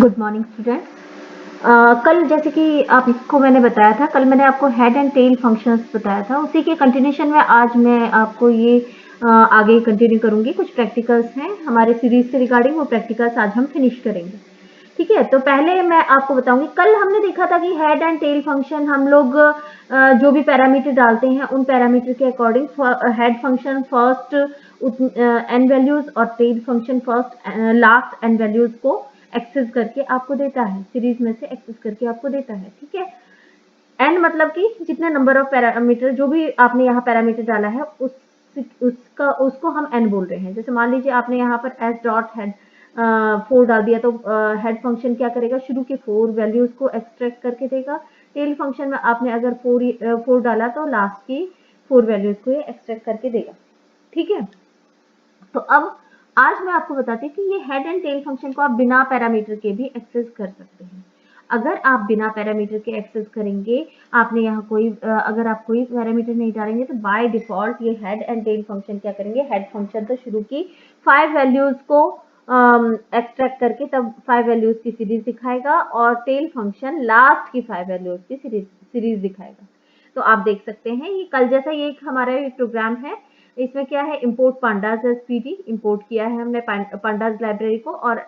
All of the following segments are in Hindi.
Good morning student. कल जैसे कि आपको मैंने बताया था, कल मैंने आपको हेड एंड टेल फंक्शंस बताया था, उसी के कंटिन्यूशन में आज मैं आपको ये आगे कंटिन्यू करूंगी। कुछ प्रैक्टिकल्स हैं हमारे सीरीज से रिगार्डिंग, वो प्रैक्टिकल्स आज हम फिनिश करेंगे। ठीक है, तो पहले मैं आपको बताऊंगी, कल हमने देखा था कि हेड एंड टेल फंक्शन हम लोग जो भी पैरामीटर डालते हैं उन पैरामीटर के according head function first N values और tail function first last N values को एक्सेस करके आपको देता है, सीरीज में से एक्सेस करके आपको देता है। ठीक है, एन मतलब कि जितने नंबर ऑफ पैरामीटर जो भी आपने यहाँ पैरामीटर डाला है उसको हम एन बोल रहे हैं। जैसे मान लीजिए आपने यहाँ पर एस डॉट हेड 4 डाल दिया, तो हेड फंक्शन क्या करेगा, शुरू के 4 वैल्यूज को एक्सट्रैक्ट करके देगा। टेल फंक्शन में आपने अगर 4 डाला तो लास्ट की 4 वैल्यूज को ये एक्सट्रैक्ट करके देगा। ठीक है, तो अब आज मैं आपको बताती हूँ कि ये हेड एंड टेल फंक्शन को आप बिना पैरामीटर के भी एक्सेस कर सकते हैं। अगर आप बिना पैरामीटर के एक्सेस करेंगे, आपने यहाँ अगर आप कोई पैरामीटर नहीं डालेंगे तो बाय डिफॉल्ट ये हेड एंड टेल फंक्शन क्या करेंगे, हेड फंक्शन तो शुरू की 5 वैल्यूज को एक्सट्रैक्ट करके तब 5 वैल्यूज की सीरीज दिखाएगा, और टेल फंक्शन लास्ट की 5 वैल्यूज की सीरीज दिखाएगा। तो आप देख सकते हैं ये कल जैसा ये एक हमारा प्रोग्राम है। इसमें क्या है, import pandas as pd import किया है हमने पांडास लाइब्रेरी को, और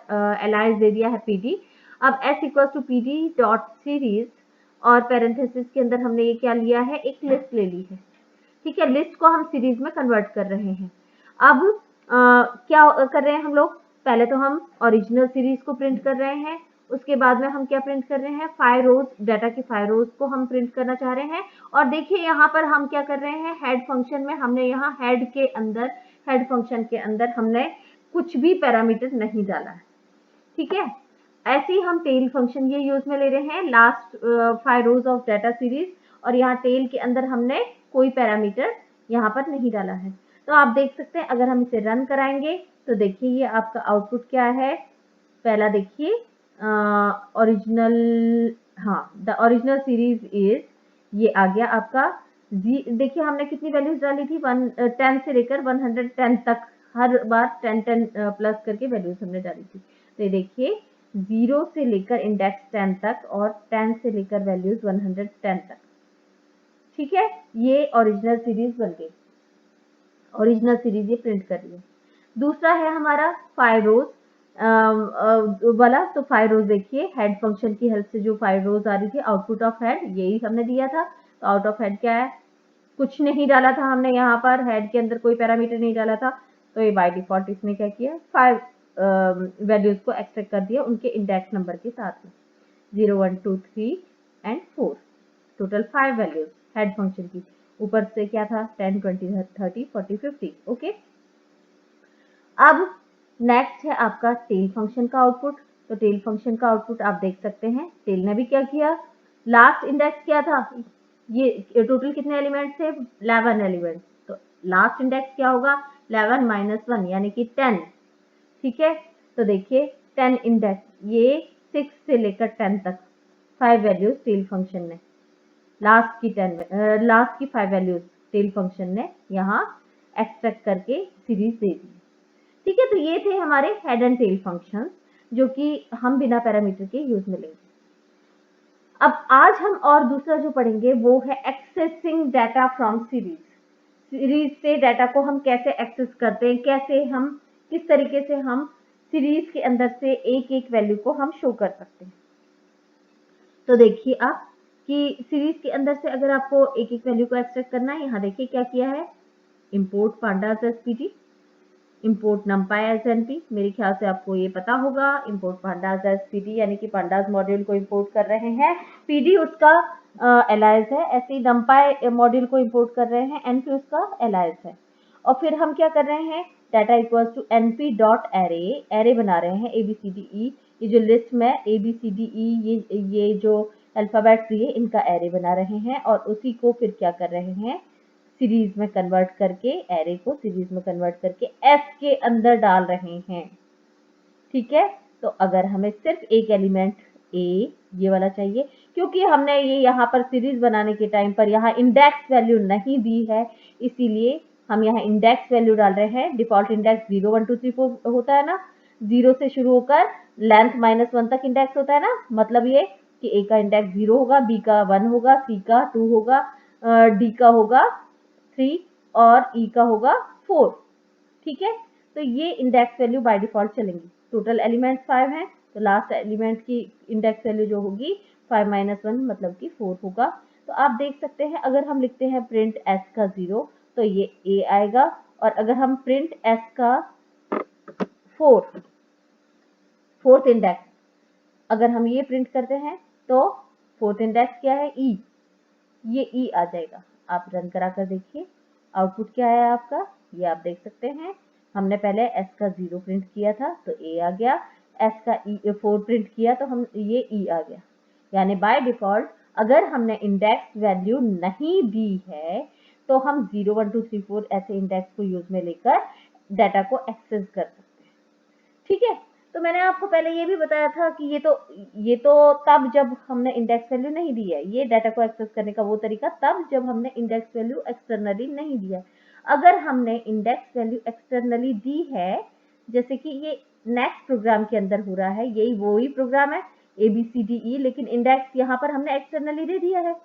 एलाइज दे दिया है पीडी। अब s equal to p d dot series और पैरेंथेसिस के अंदर हमने ये क्या लिया है, एक लिस्ट ले ली है। ठीक है, लिस्ट को हम सीरीज में कन्वर्ट कर रहे हैं। अब क्या कर रहे हैं हम लोग, पहले तो हम ओरिजिनल सीरीज को प्रिंट कर रहे हैं, उसके बाद में हम क्या प्रिंट कर रहे हैं, 5 रोज, डाटा की 5 रोज को हम प्रिंट करना चाह रहे हैं। और देखिए यहाँ पर हम क्या कर रहे हैं, हेड फंक्शन में हमने यहाँ हेड फंक्शन के अंदर हमने कुछ भी पैरामीटर नहीं डाला है। ठीक है, ऐसे ही हम टेल फंक्शन ये यूज में ले रहे हैं, last 5 rose of data series, और यहाँ टेल के अंदर हमने कोई पैरामीटर यहाँ पर नहीं डाला है। तो आप देख सकते हैं, अगर हम इसे रन कराएंगे तो देखिए ये आपका आउटपुट क्या है। पहला देखिए ओरिजिनल, हाँ द ओरिजिनल सीरीज इज, ये आ गया आपका। देखिए हमने कितनी वैल्यूज डाली थी, 10 से लेकर 110 तक, हर बार 10 प्लस करके वैल्यूज हमने डाली थी। तो देखिए 0 से लेकर इंडेक्स 10 तक और 10 से लेकर वैल्यूज 110 तक। ठीक है, ये ओरिजिनल सीरीज बन गई, ओरिजिनल सीरीज ये प्रिंट कर रही है। दूसरा है हमारा 5 रोज वाला। तो 5 रोज देखिए हेड फंक्शन की हेल्प से जो 5 रोज आ रही थी, आउटपुट ऑफ हेड यही हमने दिया था। तो आउट ऑफ हेड क्या है, कुछ नहीं डाला था हमने यहाँ पर, हेड के अंदर कोई पैरामीटर नहीं डाला था, तो ये बाय डिफॉल्ट इसने क्या किया, 5 वैल्यूज को एक्सट्रैक्ट कर दिया उनके इंडेक्स नंबर के साथ में, 0 1 2 3 and 4, total 5 values head function की। ऊपर से क्या था, 10 20 30 40 50। ओके, अब नेक्स्ट है आपका टेल फंक्शन का आउटपुट। तो टेल फंक्शन का आउटपुट आप देख सकते हैं, टेल ने भी क्या किया, लास्ट इंडेक्स क्या था, ये टोटल कितने एलिमेंट्स थे, 11 एलिमेंट्स। तो लास्ट इंडेक्स क्या होगा, 11 माइनस 1 यानी कि 10। ठीक है, तो देखिए 10 इंडेक्स, ये 6 से लेकर 10 तक 5 वैल्यूज टेल फंक्शन ने, लास्ट की 5 वैल्यूज टेल फंक्शन ने यहाँ एक्सट्रैक्ट करके सीरीज दे दी। ठीक है, तो ये थे हमारे हेड एंड टेल फंक्शंस, जो कि हम बिना पैरामीटर के यूज में लेंगे। अब आज हम और दूसरा जो पढ़ेंगे वो है accessing data from series. Series से डाटा को हम कैसे एक्सेस करते हैं, कैसे हम किस तरीके से हम सीरीज के अंदर से एक एक वैल्यू को हम शो कर सकते हैं। तो देखिए आप कि सीरीज के अंदर से अगर आपको एक एक वैल्यू को एक्सट्रैक्ट करना है, यहाँ देखिए क्या किया है, import pandas SPT, import numpy as np। मेरे ख्याल से आपको ये पता होगा, इंपोर्ट pandas as pd यानी कि pandas मॉड्यूल को इंपोर्ट कर रहे हैं, pd उसका एलाइज है, ऐसे ही numpy मॉड्यूल को इंपोर्ट कर रहे हैं, np उसका एलाइज है। और फिर हम क्या कर रहे हैं, data equals to np dot array बना रहे हैं, abcde, ये जो लिस्ट में abcde ये जो अल्फाबेट है इनका एरे बना रहे हैं, और उसी को फिर क्या कर रहे हैं, सीरीज में कन्वर्ट करके, एरे को सीरीज में कन्वर्ट करके एस के अंदर डाल रहे हैं। ठीक है, तो अगर हमें सिर्फ एक एलिमेंट ए ये वाला चाहिए, क्योंकि हमने ये यहाँ पर सीरीज बनाने के टाइम पर यहाँ इंडेक्स वैल्यू नहीं दी है, इसीलिए हम यहाँ इंडेक्स वैल्यू डाल रहे हैं। डिफॉल्ट इंडेक्स 0 1 2 3 4 होता है ना, 0 से शुरू होकर लेंथ -1 तक इंडेक्स होता है ना, मतलब ये कि ए का इंडेक्स 0 होगा, बी का 1 होगा, सी का 2 होगा, डी का होगा 3 और ई का होगा 4। ठीक है, तो ये इंडेक्स वैल्यू बाय डिफॉल्ट चलेंगी। टोटल एलिमेंट्स 5 हैं, तो लास्ट एलिमेंट की इंडेक्स वैल्यू जो होगी 5 - 1 मतलब कि 4 होगा। तो आप देख सकते हैं अगर हम लिखते हैं प्रिंट एस का 0 तो ये ए आएगा, और अगर हम प्रिंट एस का 4th इंडेक्स अगर हम ये प्रिंट करते हैं तो 4th इंडेक्स क्या है, ई, ये ई आ जाएगा। आप रन करा कर देखिए आउटपुट क्या है आपका, ये आप देख सकते हैं। हमने पहले एस का 0 प्रिंट किया था तो ए आ गया, एस का 4 प्रिंट किया तो हम ये ई आ गया। यानी बाय डिफॉल्ट अगर हमने इंडेक्स वैल्यू नहीं दी है तो हम 0 1 2 3 4 ऐसे इंडेक्स को यूज में लेकर डाटा को एक्सेस कर सकते हैं। ठीक है, तो मैंने आपको पहले ये भी बताया था कि ये तो तब जब हमने इंडेक्स वैल्यू नहीं दी है, ये डाटा को एक्सेस करने का वो तरीका तब जब हमने इंडेक्स वैल्यू एक्सटर्नली नहीं दिया है। अगर हमने इंडेक्स वैल्यू एक्सटर्नली दी है, जैसे कि ये नेक्स्ट प्रोग्राम के अंदर हो रहा है, यही वही प्रोग्राम है ABCDE, लेकिन इंडेक्स यहाँ पर हमने एक्सटर्नली दे दिया है।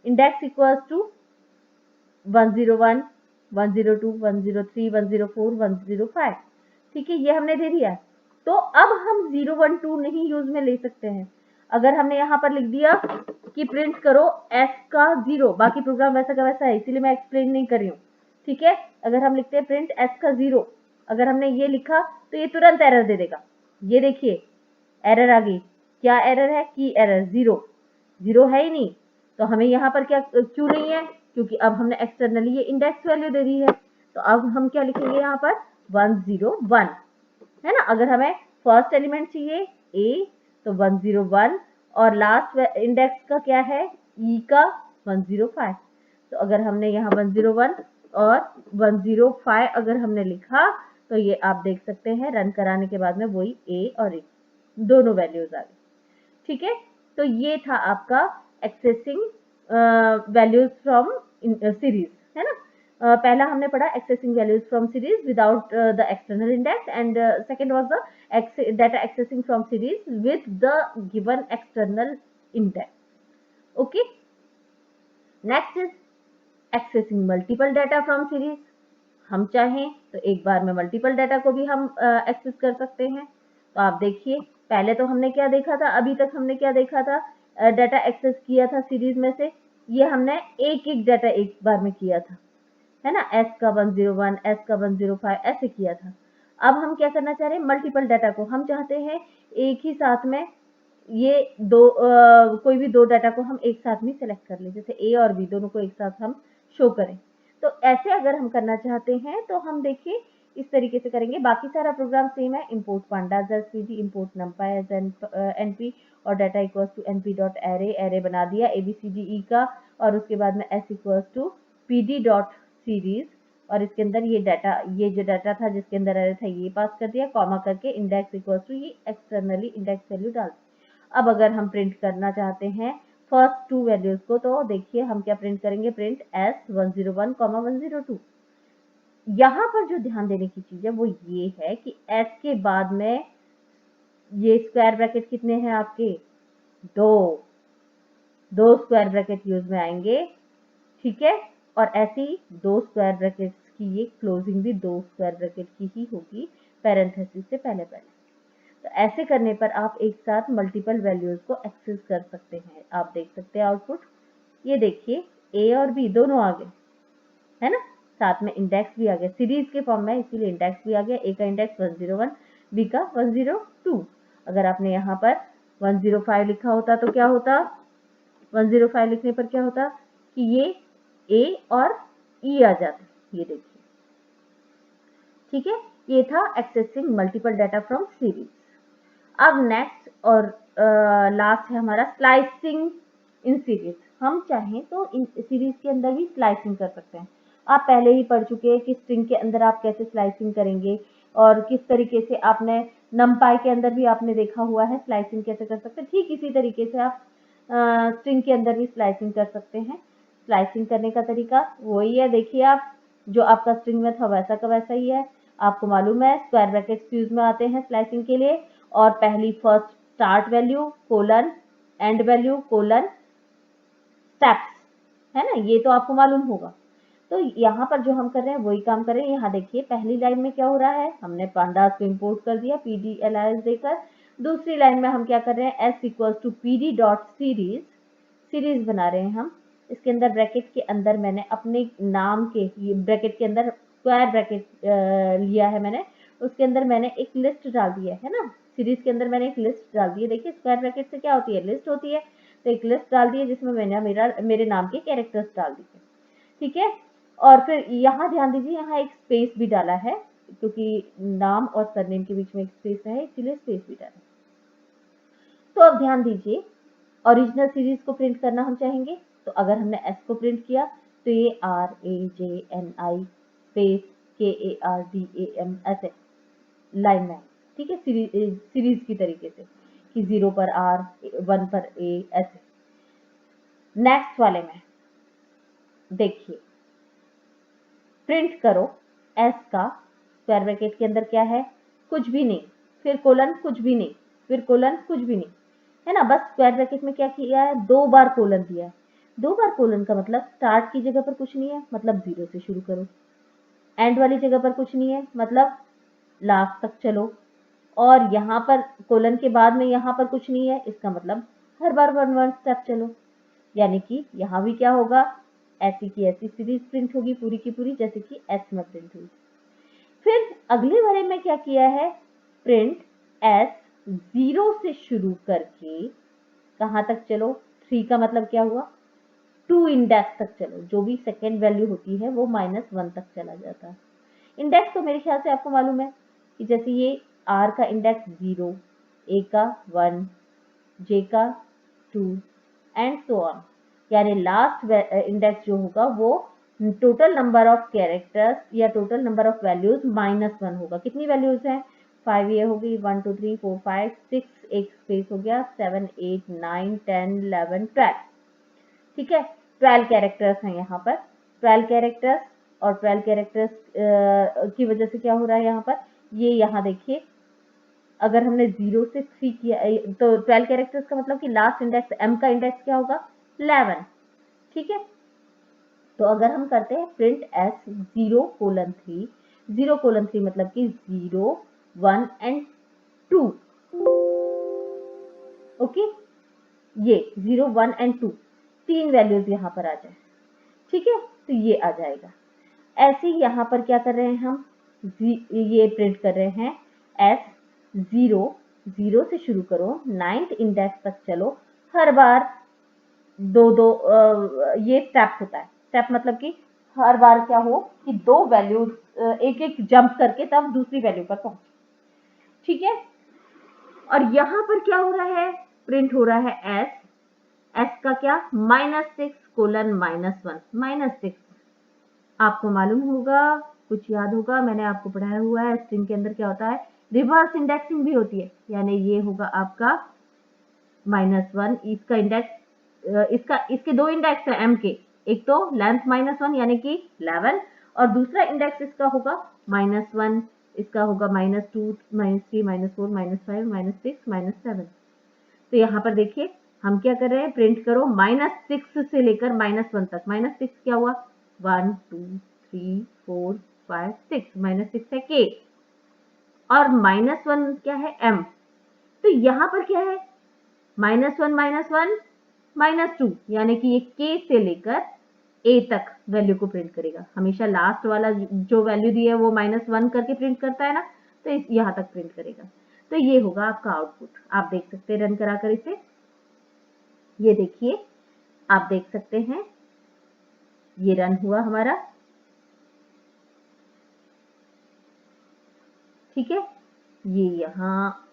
Index equals to 101 102 103 104 105। ठीक है, ये हमने दे दिया। तो अब हम 0 1 2 नहीं यूज में ले सकते हैं। अगर हमने यहाँ पर लिख दिया कि प्रिंट करो s का 0, बाकी प्रोग्राम वैसा का वैसा है, इसीलिए मैं एक्सप्लेन नहीं कर रही हूँ। ठीक है, अगर हम लिखते हैं प्रिंट s का 0, अगर हमने ये लिखा तो ये तुरंत एरर दे देगा। ये देखिए एरर आ गई। क्या एरर है, की एरर, 0 है ही नहीं। तो हमें यहाँ पर क्या क्यों नहीं है, क्योंकि अब हमने एक्सटर्नली ये इंडेक्स वैल्यू दे दी है। तो अब हम क्या लिखेंगे यहाँ पर 101, है ना। अगर हमें फर्स्ट एलिमेंट चाहिए ए तो 101, और लास्ट इंडेक्स का क्या है, ई का 105। तो अगर हमने यहाँ 101 और 105 अगर हमने लिखा तो ये आप देख सकते हैं रन कराने के बाद में वही ए और ई दोनों वैल्यूज आ गई। ठीक है, तो ये था आपका एक्सेसिंग वैल्यूज फ्रॉम सीरीज, है ना। पहला हमने पढ़ा accessing values from series without the external index, and second was the data accessing from series with the given external index. Okay, next is accessing multiple data from series. हम चाहें तो एक बार में मल्टीपल डाटा को भी हम एक्सेस कर सकते हैं। तो आप देखिए पहले तो हमने क्या देखा था, अभी तक हमने क्या देखा था, डाटा एक्सेस किया था सीरीज में से, ये हमने एक एक डाटा एक बार में किया था, है ना। एस का 101, एस का 105 ऐसे किया था। अब हम क्या करना चाह रहे हैं, मल्टीपल डाटा को हम चाहते हैं एक ही साथ में ये कोई भी दो डाटा को हम एक साथ में सेलेक्ट कर लें, जैसे ए और बी दोनों को एक साथ हम शो करें। तो ऐसे अगर हम करना चाहते हैं तो हम देखिए इस तरीके से करेंगे। बाकी सारा प्रोग्राम सेम है, import pandas as pd, import numpy as np, और data equals to np.array, array बना दिया abcde का, और उसके बाद में s इक्वल्स टू pd.series, और इसके अंदर ये डाटा, ये जो डाटा था जिसके अंदर एरे था ये पास कर दिया, कॉमा करके इंडेक्स इक्वल्स टू ये एक्सटर्नली इंडेक्स वैल्यू डाल दी। अब अगर हम प्रिंट करना चाहते हैं फर्स्ट टू वैल्यूज को, तो देखिए हम क्या प्रिंट करेंगे, प्रिंट s 101, 102। यहाँ पर जो ध्यान देने की चीज है वो ये है कि s के बाद में ये स्क्वायर ब्रैकेट कितने हैं आपके, दो स्क्वायर ब्रैकेट यूज में आएंगे। ठीक है, और ऐसे ही दो स्क्वायर ब्रैकेट की ये क्लोजिंग भी दो स्क्वायर ब्रैकेट की ही होगी पैरेंथेसिस से पहले। तो ऐसे करने पर आप एक साथ मल्टीपल वैल्यूज को एक्सेस कर सकते हैं। आप देख सकते हैं आउटपुट, ये देखिए ए और बी दोनों आ गए, है ना, साथ में इंडेक्स भी आ गया, सीरीज के फॉर्म में इसीलिए इंडेक्स भी आ गया। ए का इंडेक्स 101, बी का 102। अगर आपने यहाँ पर 105 लिखा होता तो क्या होता, 105 लिखने पर क्या होता कि ये ए और ई आ जाते, ये देखिए। ठीक है, ये था accessing multiple data from series. अब नेक्स्ट और लास्ट है हमारा स्लाइसिंग इन सीरीज। हम चाहें तो इन सीरीज के अंदर भी स्लाइसिंग कर सकते हैं। आप पहले ही पढ़ चुके हैं कि स्ट्रिंग के अंदर आप कैसे स्लाइसिंग करेंगे, और किस तरीके से आपने नमपाई के अंदर भी आपने देखा हुआ है स्लाइसिंग कैसे कर सकते हैं। ठीक इसी तरीके से आप स्ट्रिंग के अंदर भी स्लाइसिंग कर सकते हैं। स्लाइसिंग करने का तरीका वही है, देखिए आप जो आपका स्ट्रिंग में था वैसा का वैसा ही है। आपको मालूम है स्क्वायर ब्रैकेट्स यूज में आते हैं स्लाइसिंग के लिए, और पहली first start value colon and value colon steps, है ना, ये तो आपको मालूम होगा। तो यहाँ पर जो हम कर रहे हैं वही काम कर रहे हैं। यहाँ देखिए पहली लाइन में क्या हो रहा है, हमने पांडास को इंपोर्ट कर दिया पीडी एलायंस देकर। दूसरी लाइन में हम क्या कर रहे हैं, s equal to p d dot series, series बना रहे हैं हम। इसके अंदर ब्रैकेट के अंदर मैंने अपने नाम के ब्रैकेट के अंदर स्क्वायर ब्रैकेट लिया है मैंने, उसके अंदर मैंने एक लिस्ट डाल दी है ना, सीरीज के अंदर मैंने एक लिस्ट डाल दी है। देखिए स्क्वायर ब्रैकेट से क्या होती है, लिस्ट होती है, तो एक लिस्ट डाल दी है जिसमें मैंने मेरे नाम के कैरेक्टर्स डाल दिए, ठीक है। और फिर यहाँ ध्यान दीजिए, यहाँ एक स्पेस भी डाला है क्योंकि नाम और सरनेम के बीच में एक स्पेस है, इसीलिए स्पेस भी डाला। तो अब ध्यान दीजिए, ओरिजिनल सीरीज को प्रिंट करना हम चाहेंगे, तो अगर हमने एस को प्रिंट किया तो ये RAJNI स्पेस KARDAM ऐसे लाइन में, ठीक है, सीरीज की तरीके से कि 0 पर R 1 पर A ऐसे। नेक्स्ट वाले में देखिए प्रिंट करो एस का, स्क्वायर ब्रैकेट के अंदर क्या है, कुछ भी नहीं, फिर कोलन कुछ भी नहीं, फिर कोलन कुछ भी नहीं, है ना, बस स्क्वायर ब्रैकेट में क्या किया है, 2 बार कोलन दिया है। 2 बार कोलन का मतलब स्टार्ट की जगह पर कुछ नहीं है, मतलब 0 से शुरू करो, एंड वाली जगह पर कुछ नहीं है, मतलब लास्ट तक चलो, और यहाँ पर कोलन के बाद में यहाँ पर कुछ नहीं है, इसका मतलब हर बार 1 स्टेप चलो। यानी कि यहाँ भी क्या होगा, ऐसी की ऐसी सीरीज प्रिंट होगी पूरी की पूरी, जैसे कि एस में प्रिंट हुई। फिर अगले वाले में क्या किया है, प्रिंट एस 0 से शुरू करके कहाँ तक चलो, 3 का मतलब क्या हुआ, 2 इंडेक्स तक चलो, जो भी सेकेंड वैल्यू होती है वो -1 तक चला जाता है। इंडेक्स तो मेरे ख्याल से आपको मालूम है कि जैसे ये R का इंडेक्स 0, A का 1, J का 2 एंड सो ऑन, यानी लास्ट इंडेक्स जो होगा वो टोटल नंबर ऑफ कैरेक्टर्स या टोटल नंबर ऑफ वैल्यूज -1 होगा। कितनी वैल्यूज हैं, 5 ये हो गई, 1 2 3 4 5 6, एक स्पेस हो गया, 7 8 9 10 11 12, ठीक है, 12 कैरेक्टर्स हैं यहाँ पर, 12 कैरेक्टर्स, और 12 कैरेक्टर्स की वजह से क्या हो रहा है यहाँ पर, ये यहाँ देखिए अगर हमने 0 से 3 किया तो 12 कैरेक्टर्स का मतलब कि लास्ट इंडेक्स m का इंडेक्स क्या होगा, 11, ठीक है। तो अगर हम करते हैं प्रिंट s 0:3, 0:3 मतलब कि 0 1 एंड 2, ओके, ये 0 1 एंड 2 तीन वैल्यूज यहाँ पर आ जाए, ठीक है, तो ये आ जाएगा। ऐसे ही यहाँ पर क्या कर रहे हैं हम, ये प्रिंट कर रहे हैं s 0 से शुरू करो, 9th इंडेक्स तक चलो, हर बार 2 ये स्टेप होता है, स्टेप मतलब कि हर बार क्या हो कि 2 वैल्यूज एक जंप करके तब दूसरी वैल्यू पर पहुंचे, ठीक है। और यहाँ पर क्या हो रहा है, प्रिंट हो रहा है एस का क्या, -6:-1, -6, आपको मालूम होगा, कुछ याद होगा, मैंने आपको पढ़ाया हुआ है, स्ट्रिंग के अंदर क्या होता है, रिवर्स इंडेक्सिंग भी होती है, यानी ये होगा आपका -1, इसका इंडेक्स इसके 2 इंडेक्स है m के, एक तो लेंथ -1 यानी कि 11, और दूसरा इंडेक्स इसका होगा -1, इसका होगा -2, -3, -4, -5, -6, -7। तो यहाँ पर देखिए हम क्या कर रहे हैं, प्रिंट करो -6 से लेकर -1 तक, -6 क्या हुआ, 1 2 3 4 5 6, -6 है k, और -1 क्या है m, तो यहाँ पर क्या है, -1 -2, यानी कि ये k से लेकर a तक वैल्यू को प्रिंट करेगा, हमेशा लास्ट वाला जो वैल्यू दी है वो -1 करके प्रिंट करता है ना, तो यहाँ तक प्रिंट करेगा। तो ये होगा आपका आउटपुट, आप देख सकते हैं रन कराकर इसे, ये देखिए आप देख सकते हैं ये रन हुआ हमारा, ठीक है, ये यहाँ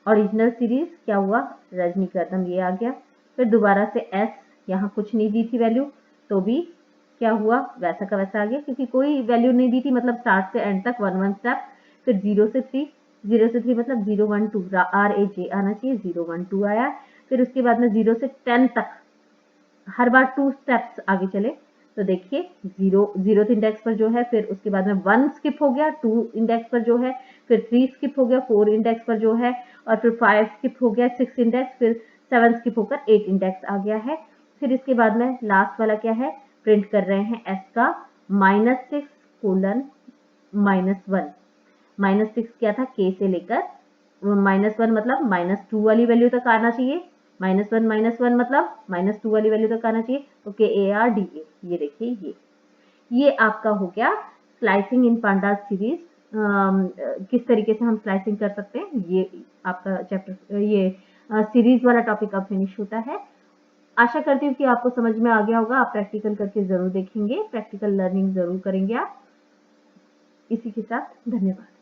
ओरिजिनल सीरीज क्या हुआ, रजनी कदम ये आ गया, फिर दोबारा से एस, यहाँ कुछ नहीं दी थी वैल्यू, तो भी क्या हुआ, वैसा का वैसा आ गया, क्योंकि कोई वैल्यू नहीं दी थी, मतलब स्टार्ट से एंड तक 1 स्टेप, फिर 0 से 3 मतलब 0 1 2 RAJ आना चाहिए, 0 1 2 आया, फिर उसके बाद में 0 से 10 तक हर बार 2 स्टेप्स आगे चले, तो देखिए 0th इंडेक्स पर जो है, फिर उसके बाद में 1 स्किप हो गया, 2 इंडेक्स पर जो है, फिर 3 स्किप हो गया, 4 इंडेक्स पर जो है, और फिर 5 स्किप हो गया, 6 इंडेक्स, फिर 7 स्किप होकर 8 इंडेक्स आ गया है। फिर इसके बाद में लास्ट वाला क्या है, प्रिंट कर रहे हैं s का -6 कोलन -1। -6 क्या था, k से लेकर -1 मतलब -2 वाली वैल्यू तक आना चाहिए, -1 मतलब -2 वाली वैल्यू तक आना चाहिए। तो KARDA, ये देखिए ये आपका हो गया स्लाइसिंग इन पांडास सीरीज। किस तरीके से हम स्लाइसिंग कर सकते हैं, ये आपका चैप्टर, ये सीरीज वाला टॉपिक अब फिनिश होता है। आशा करती हूँ कि आपको समझ में आ गया होगा। आप प्रैक्टिकल करके जरूर देखेंगे, प्रैक्टिकल लर्निंग जरूर करेंगे आप। इसी के साथ धन्यवाद।